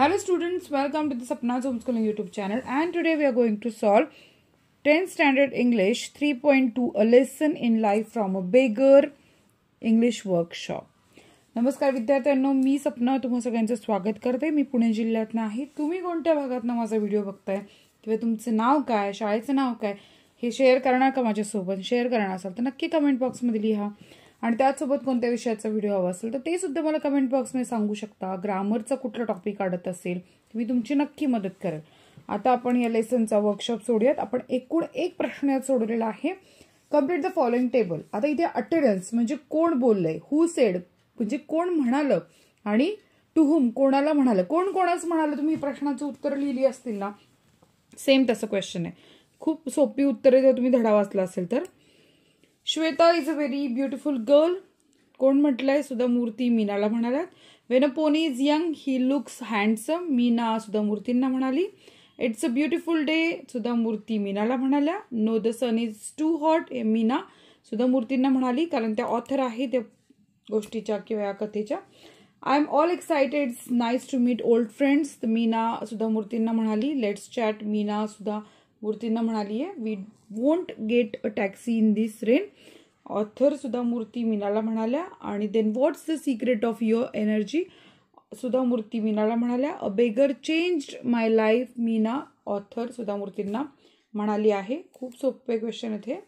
Hello students, welcome to the Sapna's Homeschooling YouTube channel, and today we are going to solve 10th Standard English 3.2 A Lesson in Life from a Beggar English Workshop. नमस्कार विद्यार्थ्यांनो, मी सपना तुम्हा सगळ्यांचं स्वागत करते. मी पुणे जिल्ह्यातून आहे. तुम्ही कोणत्या भागातून माझा व्हिडिओ बघताय किंवा तुमचं नाव काय, शाळेचं नाव काय हे शेअर करणार का माझ्यासोबत? शेअर करणार असाल तर नक्की कमेंट बॉक्समध्ये लिहा. आणि त्याचसोबत कोणत्या विषयाचा व्हिडिओ हवा असेल तर ते सुद्धा मला कमेंट बॉक्समध्ये सांगू शकता. ग्रामरचा कुठला टॉपिक काढत असेल मी तुमची नक्की मदत करेल. आता आपण या लेसनचा वर्कशॉप सोडूयात. आपण एकूण एक प्रश्न यात सोडवलेला आहे. Complete the following table. आता इथे अटेंडन्स म्हणजे कोण बोललंय, हु सेड म्हणजे कोण म्हणालं, आणि टू हुम कोणाला म्हणालं, कोण कोणाच म्हणालं. तुम्ही प्रश्नाचं उत्तर लिहिली असतील ना, सेम तसं क्वेश्चन आहे. खूप सोपी उत्तरे जर तुम्ही धडा वाचला असेल तर. Shweta is a very beautiful girl. कोण म्हटलंय? सुधा मूर्ती मीनाला म्हणाल्यात. When a pony is young he looks handsome. Meena Sudha मूर्तींना म्हणाली. It's a beautiful day. Sudha Murthy मीनाला म्हणाल्या. No the sun is too hot. Meena Sudha मूर्तींना म्हणाली, कारण त्या ऑथर आहे त्या गोष्टीच्या किंवा या कथेच्या. I am all excited. It's nice to meet old friends. Meena Sudha मूर्तींना म्हणाली. Let's chat. मीना सुधा मूर्तींना म्हणाली आहे. We won't get a taxi in this rain. Author Sudha Murthy मीनाला म्हणाल्या. आणि then what's the secret of your energy. Sudha Murthy मीनाला म्हणाल्या. A beggar changed my life. Meena author Sudha मूर्तींना म्हणाली आहे. खूप सोपे क्वेश्चन आहेत हे.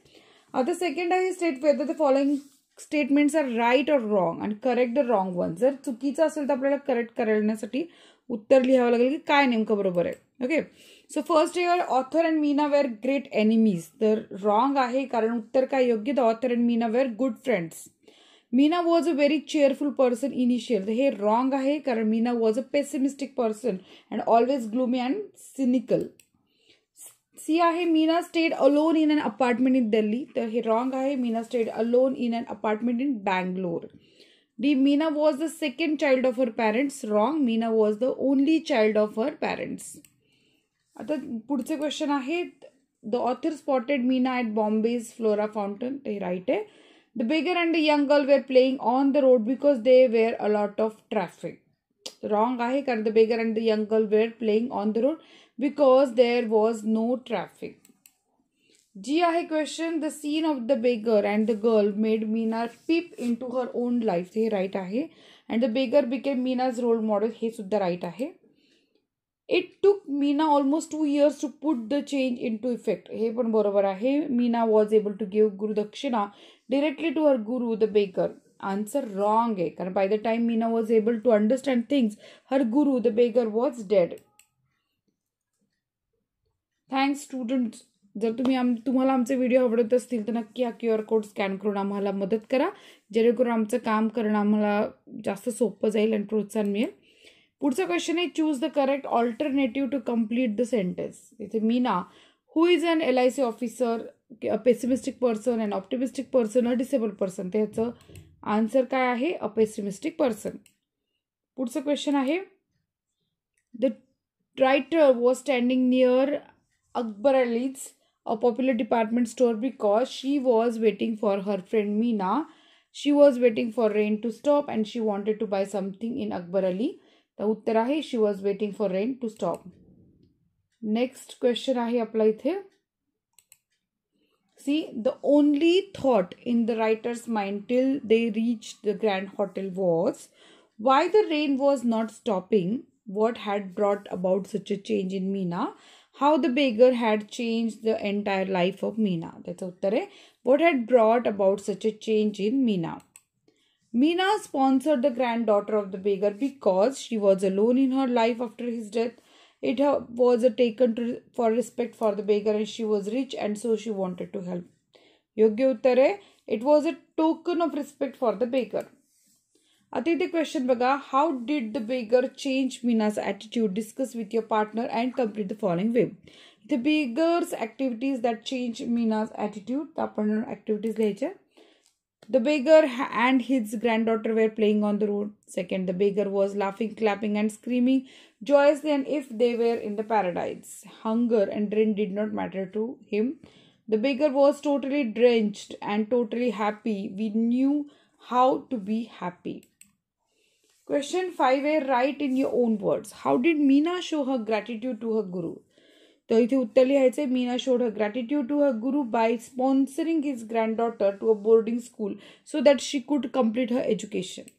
आता सेकंड आहे state whether the following statements are right or wrong आणि करेक्ट द रॉंग वन. जर चुकीचं असेल तर आपल्याला करेक्ट करण्यासाठी उत्तर लिहावं लागेल की काय नेमकं बरोबर आहे. Okay, so first year author and Meena were great enemies. तर रॉंग आहे, कारण उत्तर काय योग्य. The author and Meena were good friends. Meena was a very cheerful person initial. हे रॉंग आहे, कारण Meena was a pessimistic person and always gloomy and cynical. C आहे Meena stayed alone in an apartment in Delhi. तर हे रॉंग आहे. Meena stayed alone in an apartment in Bangalore. D Meena was the second child of her parents. Wrong. Meena was the only child of her parents. आता पुढचे question आहे. The author spotted Meena at Bombay's Flora Fountain. ते right आहे. The beggar and the young girl were playing on the road because they were a lot of traffic. Wrong आहे, कारण the beggar and the young girl were playing on the road because there was no traffic. G आहे question. The scene of the beggar and the girl made Meena peep in to her own life. हे right आहे. And the beggar became Meena's role model. हे सुद्धा right आहे. It took Meena almost 2 years to put the change in to effect. हे पण बरोबर आहे. Meena was able to give gurudakshina directly to her guru the baker. Answer wrong आहे, कारण by the time Meena was able to understand things her guru the baker was dead. Thanks students. जर तुम्हाला आमचे video आवडत असतील तर नक्की हा QR कोड स्कॅन करून आम्हाला मदत करा, जेणेकरून आमचं काम करणं आम्हाला जास्त सोपं जाईल आणि प्रोत्साहन मिळेल. पुढचा क्वेश्चन आहे choose the correct alternative to complete the sentence. इथे Meena who is an LIC officer, a pessimistic person, an optimistic person, a disabled person. त्याचं आन्सर काय आहे? A pessimistic person. पुढचं क्वेश्चन आहे the writer was standing near Akbar Ali's a popular department store because she was waiting for her friend Meena. She was waiting for rain to stop and she wanted to buy something in Akbar Ali. तर उत्तर आहे she was waiting for rain to stop. Next question आहे आपला इथे. See the only thought in the writer's mind till they reach the grand hotel was why the rain was not stopping. what had brought about such a change in Meena. How the beggar had changed the entire life of Meena. त्याचं उत्तर आहे what had brought about such a change in Meena. Meena sponsored the granddaughter of the beggar because she was alone in her life after his death. It was taken for respect for the beggar and she was rich and so she wanted to help. योग्य उत्तर आहे it was a token of respect for the beggar. आता इथे question बघा. How did the beggar change Meena's attitude. Discuss with your partner and complete the following way. इथे beggar's activities that change Meena's attitude. तर आपण activities लिहायच्या. The beggar and his granddaughter were playing on the road. Second, the beggar was laughing, clapping and screaming joyously and if they were in the paradise. Hunger and rain did not matter to him. The beggar was totally drenched and totally happy. We knew how to be happy. Question 5a, write in your own words. How did Meena show her gratitude to her guru? तर इथे उत्तर लिहायचे. Meena showed her gratitude to her guru by sponsoring his granddaughter to a boarding school so that she could complete her education.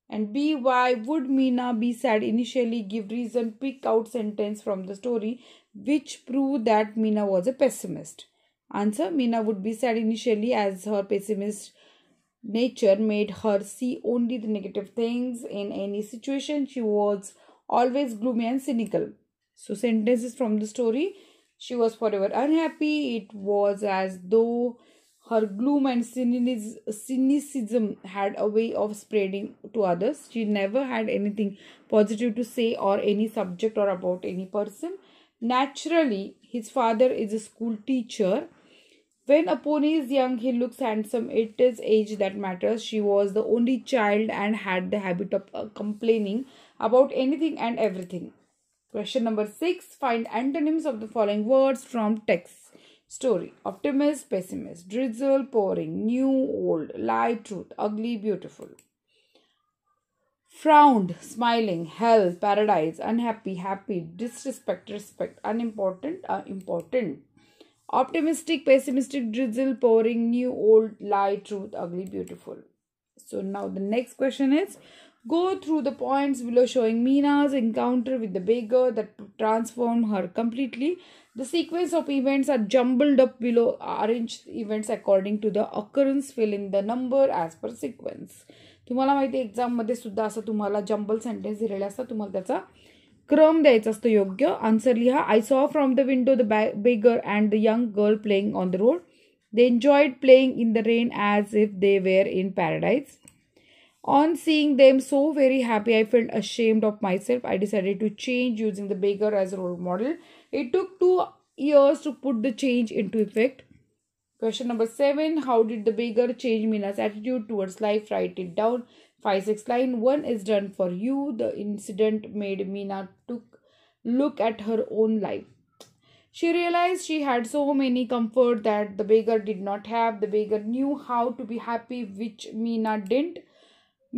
And B, why would Meena be sad initially? Give reason, pick out sentence from the story which prove that Meena was a pessimist. Answer, Meena would be sad initially as her pessimist nature made her see only the negative things in any situation. She was always gloomy and cynical. So sentences from the story. She was forever unhappy. It was as though her gloom and cynicism had a way of spreading to others. She never had anything positive to say or any subject or about any person. Naturally, his father is a school teacher. When a pony is young, he looks handsome. It is age that matters. She was the only child and had the habit of complaining about anything and everything. Question number 6. Find antonyms of the following words from text. Story. Optimist, pessimist. Drizzle, pouring. New, old. Lie, truth. Ugly, beautiful. Frowned, smiling. Hell, paradise. Unhappy, happy. Disrespect, respect. Unimportant, important. Optimistic, pessimistic. Drizzle, pouring. New, old. Lie, truth. Ugly, beautiful. So now the next question is, go through the points below showing Meena's encounter with the beggar that transformed her completely. The sequence of events are jumbled up below. Arrange events according to the occurrence. Fill in the number as per sequence. तुम्हाला माहिती आहे एक्झाममध्ये सुद्धा असं तुम्हाला jumble sentence दिलेले असतात. तुम्हाला त्याचा क्रम द्यायचा असतो योग्य. आन्सर लिहा. I saw from the window the beggar and the young girl playing on the road. They enjoyed playing in the rain as if they were in paradise. On seeing them so very happy, I felt ashamed of myself. I decided to change using the beggar as a role model. It took 2 years to put the change into effect. Question number 7. How did the beggar change Meena's attitude towards life? Write it down. 5-6 line. 1 is done for you. The incident made Meena look at her own life. She realized she had so many comfort that the beggar did not have. The beggar knew how to be happy, which Meena didn't.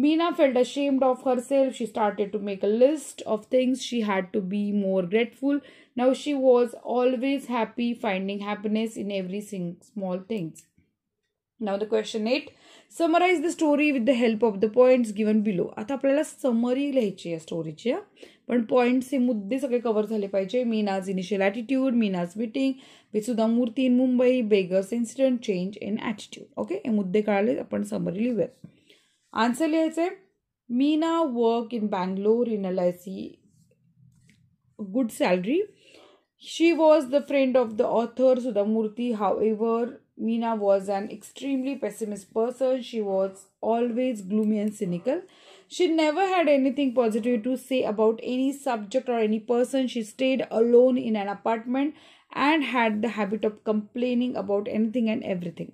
Meena felt ashamed of herself. She started to make a list of things she had to be more grateful. Now she was always happy, finding happiness in every small things. Now the question 8. Summarize the story with the help of the points given below. आता आपल्याला summary लिहायची आहे स्टोरीची, पण points हे मुद्दे सगळे cover झाले पाहिजे. Meena's initial attitude, Meena's meeting with Sudha Murthy in Mumbai, beggar's incident, change in attitude. Okay, हे मुद्दे कळाले. आपण समरी लिहूयात. आन्सर लिहायचं आहे. Meena work in Bangalore in LIC, good salary. She was the friend of the author Sudha Murthy. However, Meena was an extremely pessimist person. She was always gloomy and cynical. She never had anything positive to say about any subject or any person. She stayed alone in an apartment and had the habit of complaining about anything and everything.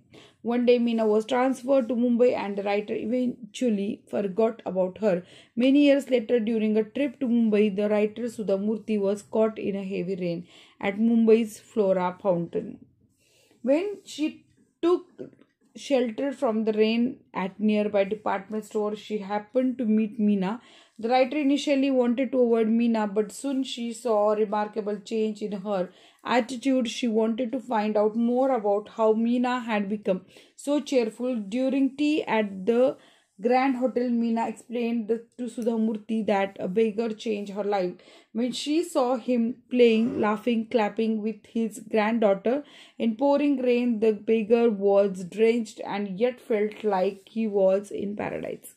One day, Meena was transferred to Mumbai and the writer eventually forgot about her. Many years later, during a trip to Mumbai, the writer Sudha Murthy was caught in a heavy rain at Mumbai's Flora Fountain. When she took shelter from the rain at nearby department store, she happened to meet Meena. The writer initially wanted to avoid Meena, but soon she saw a remarkable change in her attitude. She wanted to find out more about how Meena had become so cheerful. During tea at the Grand Hotel, Meena explained to Sudha Murthy that a beggar changed her life. When she saw him playing, laughing, clapping with his granddaughter in pouring rain, the beggar was drenched and yet felt like he was in paradise.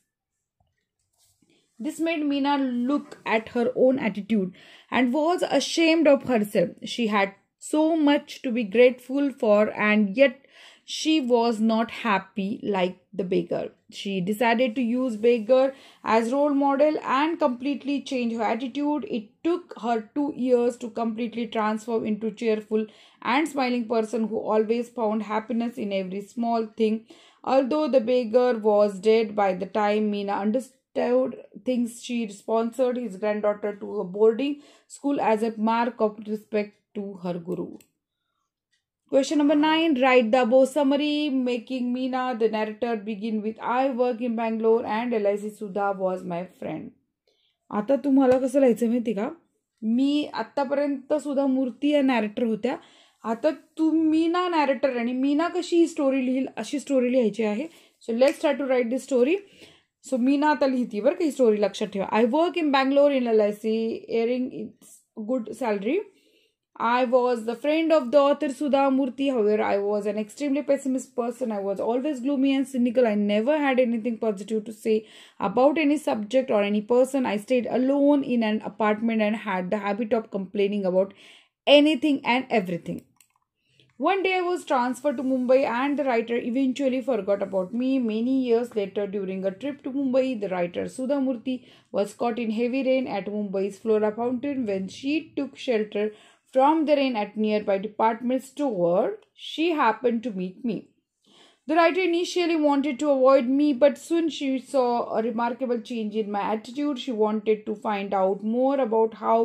This made Meena look at her own attitude and was ashamed of herself. She had so much to be grateful for, and yet she was not happy like the beggar. She decided to use beggar as role model and completely change her attitude. It took her 2 years to completely transform into cheerful and smiling person who always found happiness in every small thing. Although the beggar was dead by the time Meena understood things, she sponsored his granddaughter to a boarding school as a mark of respect to her guru. Question number 9. Write the above summary making Meena the narrator begin with I work in Bangalore and LIC Sudha was my friend. आता तुम्हाला कसं लिहायचं माहिती का, मी आत्तापर्यंत सुद्धा मूर्ती या नॅरेटर होत्या, आता मीना नॅरेटर आणि मीना कशी ही स्टोरी लिहिल अशी स्टोरी लिहायची आहे. So let's try to write this story. So Meena आता लिहिती बरं का ही स्टोरी, लक्षात ठेवा. I work in Bangalore in LIC earning good salary. I was the friend of the author Sudha Murthy. However, I was an extremely pessimist person. I was always gloomy and cynical. I never had anything positive to say about any subject or any person. I stayed alone in an apartment and had the habit of complaining about anything and everything. One day I was transferred to Mumbai and the writer eventually forgot about me. Many years later, during a trip to Mumbai, the writer Sudha Murthy was caught in heavy rain at Mumbai's Flora Fountain. When she took shelter from the rain at nearby department store, she happened to meet me. The writer initially wanted to avoid me, but soon she saw a remarkable change in my attitude. She wanted to find out more about how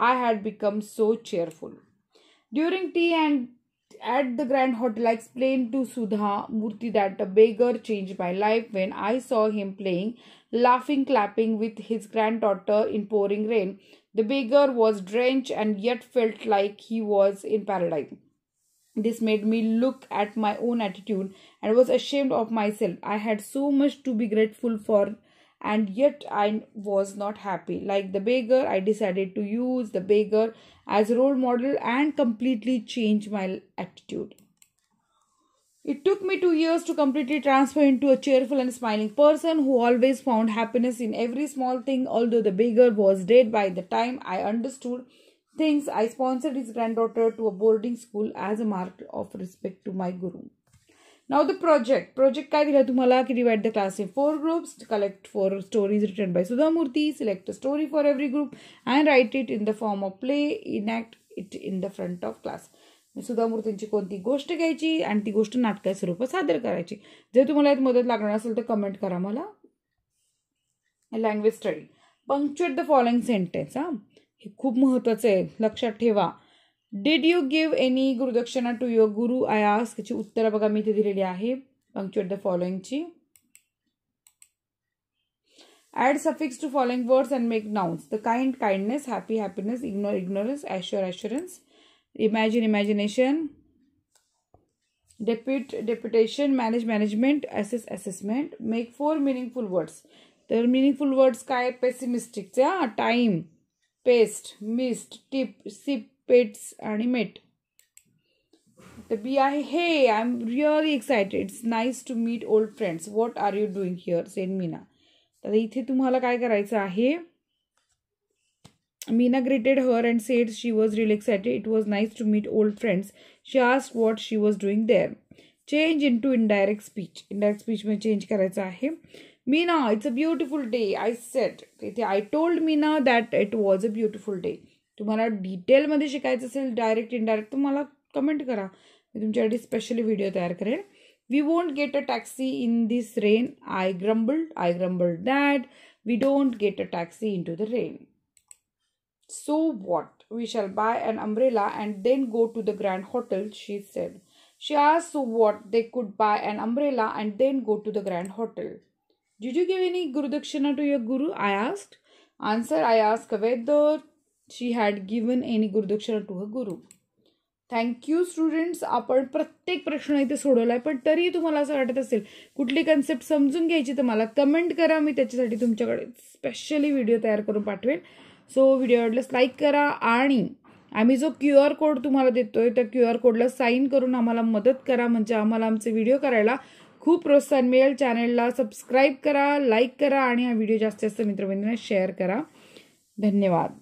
I had become so cheerful. During tea and at the Grand Hotel, I explained to Sudha Murthy that the beggar changed my life when I saw him playing, laughing, clapping with his granddaughter in pouring rain. The beggar was drenched and yet felt like he was in paradise. This made me look at my own attitude and was ashamed of myself. I had so much to be grateful for, and yet I was not happy. Like the beggar, I decided to use the beggar as a role model and completely change my attitude. It took me 2 years to completely transfer into a cheerful and smiling person who always found happiness in every small thing. Although the beggar was dead by the time I understood things, I sponsored his granddaughter to a boarding school as a mark of respect to my guru. Now the project काय दिला तुम्हाला की divide the class in 4 groups, collect 4 stories written by Sudha Murthy, select a story for every group and write it in the form of play, enact it in the front of class. सुधा मूर्तींची कोणती गोष्ट घ्यायची आणि ती गोष्ट नाटकाच्या स्वरूपात सादर करायची. जर तुम्हाला यात मदत लागणार असेल तर कमेंट करा मला. Language study. Punctuate the following sentence. हे खूप महत्वाचं आहे, लक्षात ठेवा. Did you give any gurudakshina to your guru I ask. याची उत्तरं बघा मी इथे दिलेली आहे पंक्च्युएट द फॉलोइंगची. Add suffix to following words and make nouns. The kind kindness, happy happiness, ignore ignorance, assure assurance, imagine imagination, deputation, manage management, assess assessment. Make 4 meaningful words. तर meaningful words काय? pessimistic चे time, paste, mist, tip, sip, pets आणि met. तर B आहे hey, I'm really excited. It's nice to meet old friends. What are you doing here? said Meena. तर इथे तुम्हाला काय करायचं आहे? Meena greeted her and said she was really excited. It was nice to meet old friends. She asked what she was doing there. Change into indirect speech. Indirect speech में change करायचं आहे. Meena, it's a beautiful day. I said. I told Meena that it was a beautiful day. तुम्हाला detail मध्ये शिकायचं असेल direct indirect तुम्हाला comment करा, मी तुमच्यासाठी स्पेशली व्हिडिओ तयार करेन. We won't get a taxi in this rain. I grumbled that we don't get a taxi into the rain. So what? We shall buy an umbrella and then go to the Grand Hotel, she said. She asked so what? They could buy an umbrella and then go to the Grand Hotel. Did you give any Gurudakshina to your guru? I asked. Answer, I asked whether she had given any Gurudakshina to her guru. Thank you students. आपण प्रत्येक प्रश्न इथे सोडवला आहे, पण तरी तुम्हाला असं वाटत असेल कुठली कन्सेप्ट समजून घ्यायची तर मला कमेंट करा, मी त्याच्यासाठी तुमच्याकडे स्पेशली व्हिडिओ तयार करून पाठवेल. सो व्हिडिओ आवडल्यास लाईक करा आणि आम्ही जो QR कोड तुम्हाला देतोय त्या QR कोडला साईन करून आम्हाला मदत करा, म्हणजे आम्हाला आमचे व्हिडिओ करायला खूप प्रोत्साहन मिळेल. चॅनलला सबस्क्राईब करा, लाईक करा आणि हा व्हिडिओ जास्तीत जास्त मित्रमंडळींना शेअर करा. धन्यवाद.